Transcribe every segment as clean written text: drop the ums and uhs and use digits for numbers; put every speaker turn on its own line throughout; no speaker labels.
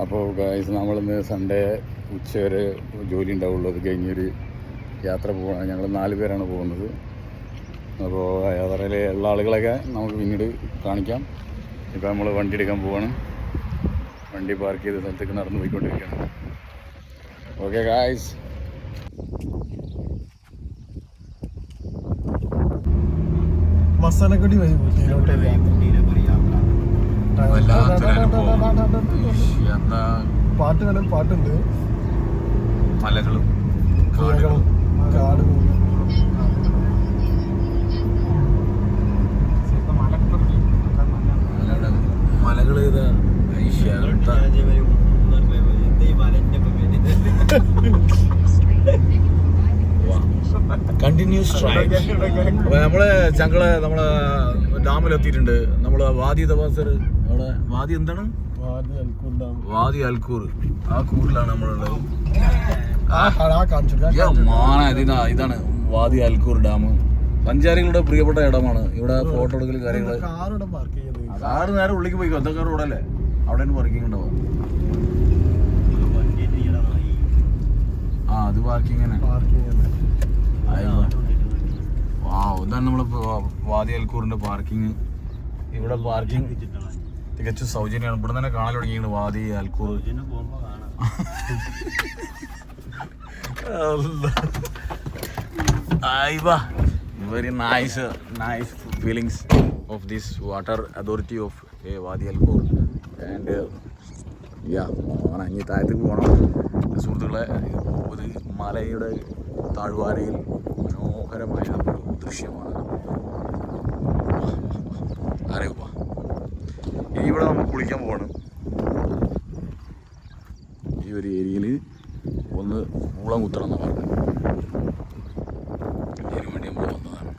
അപ്പോൾ ഗൈസ് നമ്മളിന്ന് സൺഡേ ഉച്ചവരെ ജോലി ഉണ്ടാവുള്ളൂ. അത് കഴിഞ്ഞൊരു യാത്ര പോകണം. ഞങ്ങൾ 4 പേരാണ് പോകുന്നത്. അപ്പോൾ യാത്രയിലെ ഉള്ള ആളുകളൊക്കെ നമുക്ക് പിന്നീട് കാണിക്കാം. ഇപ്പോൾ നമ്മൾ വണ്ടി എടുക്കാൻ പോവാണ്. വണ്ടി പാർക്ക് ചെയ്ത സ്ഥലത്തേക്ക് നടന്നു പോയിക്കൊണ്ടിരിക്കുകയാണ്. ഓക്കെ ഗൈസ്,
മസാലക്കടി വഴി പാട്ടുണ്ട്,
മലകളും
കാടും
മലകൾ കണ്ടിന്യൂസ് ട്രാക്ക്. അപ്പൊ നമ്മള് നമ്മളെ ഡാമിലെത്തിയിട്ടുണ്ട്. നമ്മള് വാദി ദവാസർ, അവിടെ വാദി എന്താണ്, വാദി അൽക്കൂർ. ആ കൂറിലാണ് നമ്മളുള്ളത്. ഇതാണ് വാദി അൽക്കൂർ ഡാം. സഞ്ചാരികളുടെ പ്രിയപ്പെട്ട ഇടമാണ്. ഇവിടെ ഫോട്ടോ എടുക്കൽ കാര്യങ്ങള്. കാറ് നേരെ ഉള്ളിലേക്ക് പോയി. കൊന്തക്കാർ റോഡ് അല്ലേ, അവിടെ പാർക്കിംഗ് ഉണ്ടാവും. അത് പാർക്കിംഗ് തന്നെ. ഇതാണ് നമ്മള് വാദി അൽക്കൂറിന്റെ പാർക്കിംഗ്. ഇവിടെ പാർക്കിംഗ് തികച്ചും സൗജന്യമാണ്. ഇവിടെ തന്നെ കാണാൻ തുടങ്ങിയാണ് Wadi Alkhoor. Very nice feelings of this water authority of Wadi Alkhoor. And ഇനി താഴത്തേക്ക് പോകണം സുഹൃത്തുക്കളെ. ഒരു മലയുടെ താഴ്വാരയിൽ മനോഹരമായ ഒരു ദൃശ്യമാണ്. അറിയുക, ഇനി ഇവിടെ നമ്മൾ കുളിക്കാൻ പോകണം. ഈ ഒരു ഏരിയയിൽ ഒന്ന് മുളം കുത്തണം എന്നാണ് പറഞ്ഞത്. അതിനു വേണ്ടി നമ്മൾ വന്നതാണ്.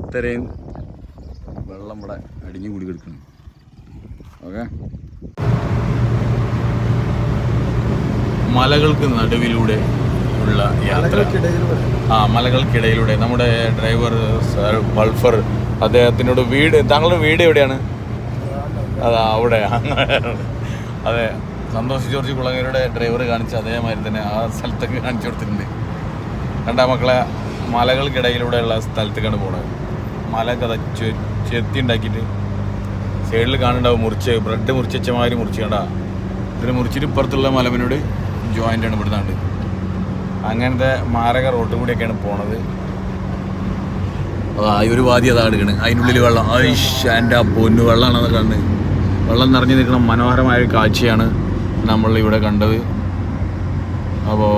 ഇത്രയും വെള്ളം ഇവിടെ അടിഞ്ഞു കൂടി കിടക്കണം. ഓക്കെ, മലകൾക്ക് നടുവിലൂടെ ഉള്ള യാത്ര. മലകൾക്കിടയിലൂടെ. നമ്മുടെ ഡ്രൈവർ സർ ബൾഫർ, അദ്ദേഹത്തിനോട് താങ്കളുടെ വീട് എവിടെയാണ്? അതാ അവിടെ. അതെ, സന്തോഷ് ജോർജ് കുളങ്ങരയുടെ ഡ്രൈവർ കാണിച്ച അതേമാതിരി തന്നെ ആ സ്ഥലത്തൊക്കെ കാണിച്ചു കൊടുത്തിട്ടുണ്ട്. രണ്ടാം മക്കളെ മലകൾക്കിടയിലൂടെയുള്ള സ്ഥലത്തേക്കാണ് പോണത്. മല ചെത്തി ഉണ്ടാക്കിയിട്ട് സൈഡിൽ കാണുന്നുണ്ടാവും ബ്രെഡ് മുറിച്ച മാതിരി മുറിച്ചേണ്ട. ഇതിന് മുറിച്ചിട്ട് ഇപ്പുറത്തുള്ള മലമിനോട് ജോയിൻ്റാണ് ഇവിടുന്നാണ്ട്. അങ്ങനത്തെ മാരക റോഡ് കൂടിയൊക്കെയാണ് പോണത്. ഈ ഒരു വാദി അതാ എടുക്കണത്. അതിനുള്ളിൽ വെള്ളം. എൻ്റെ പൊന്നു വെള്ളമാണെന്ന് കണ്ട് വെള്ളം നിറഞ്ഞു നിൽക്കുന്ന മനോഹരമായ ഒരു കാഴ്ചയാണ് നമ്മളിവിടെ കണ്ടത്. അപ്പോൾ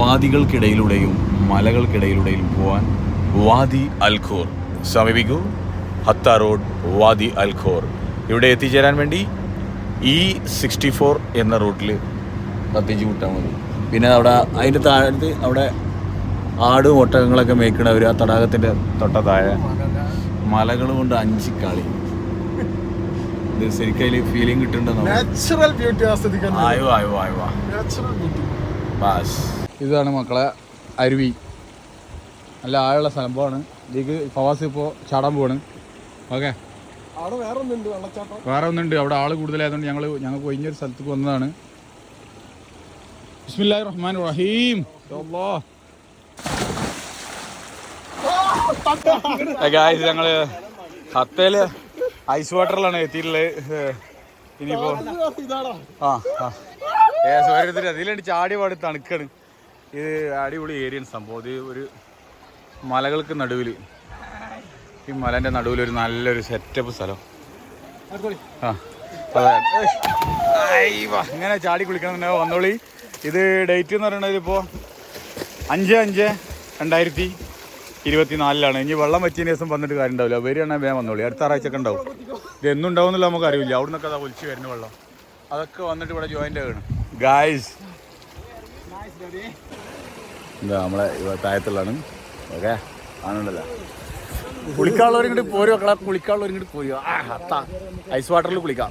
വാദികൾക്കിടയിലൂടെയും മലകൾക്കിടയിലൂടെയും പോകാൻ വാദി അൽഖോർ സമീപിക്കൂ. ഹത്ത റോഡ്, വാദി അൽഖോർ. ഇവിടെ എത്തിച്ചേരാൻ വേണ്ടി E64 എന്ന റൂട്ടിൽ കത്തിച്ച് വിട്ടാൽ മതി. പിന്നെ അവിടെ അതിൻ്റെ താഴത്ത് അവിടെ ആടും ഒട്ടകങ്ങളൊക്കെ മേയ്ക്കണവർ ആ തടാകത്തിൻ്റെ തൊട്ടതാഴെ മലകൾ കൊണ്ട് 5 കളി. ഇത് ശരിക്കും അതിൽ ഫീലിംഗ് കിട്ടുന്നുണ്ടെന്നോ. ഇതാണ് മക്കളെ അരുവി. നല്ല ആഴമുള്ള സംഭവമാണ്. ഇതിലേക്ക് ഫവാസ് ഇപ്പോൾ ചാടാൻ പോവാണ്. ഓക്കെ, വേറെ ഒന്നുണ്ട്. അവിടെ ആള് കൂടുതലായതുകൊണ്ട് ഞങ്ങൾക്ക് ഒഴിഞ്ഞൊരു സ്ഥലത്തേക്ക് വന്നതാണ്. ബിസ്മില്ലാഹിർ റഹ്മാനിർ റഹീം. ഞങ്ങള് ഹത്തയില് ഐസ് വാട്ടറിലാണ് എത്തിയിട്ടുള്ളത്. ഇനിയിപ്പോ അതിലുണ്ട് ചാടി പാടി തണുക്കാണ്. ഇത് അടിപൊളി ഏരിയൻ സംഭവം. ഇത് ഒരു മലകൾക്ക് നടുവിൽ, ഈ മലേൻ്റെ നടുവിൽ ഒരു നല്ലൊരു സെറ്റപ്പ് സ്ഥലം. അതെ, ഇങ്ങനെ ചാടി കുളിക്കണം വന്നോളി. ഇത് ഡേറ്റ് എന്ന് പറയുന്നത് ഇപ്പോൾ 5/5/2024 ഇനി വെള്ളം വെച്ചതിന് ദിവസം വന്നിട്ട് കാര്യം ഉണ്ടാവില്ല. വരികയാണെങ്കിൽ വേഗം വന്നോളി. അടുത്ത ആഴ്ചയൊക്കെ ഉണ്ടാവും. ഇത് എന്നും ഉണ്ടാവുന്നില്ല നമുക്ക് അറിയില്ല. അവിടെ നിന്നൊക്കെ അതാ ഒലിച്ച് വരുന്ന വെള്ളം അതൊക്കെ വന്നിട്ട് ഇവിടെ ജോയിൻ്റ് ആകണം ഗായ്സ്. എന്താ നമ്മളെ താഴത്തുള്ളതാണ്. ഓക്കെ, ആണുണ്ടല്ലോ. കുളിക്കാനുള്ളവരും ഇങ്ങോട്ട് പോരും മക്കളെ. കുളിക്കാനുള്ളവരും ഇങ്ങോട്ട് പോരുക. ഐസ് വാട്ടറിൽ കുളിക്കാം.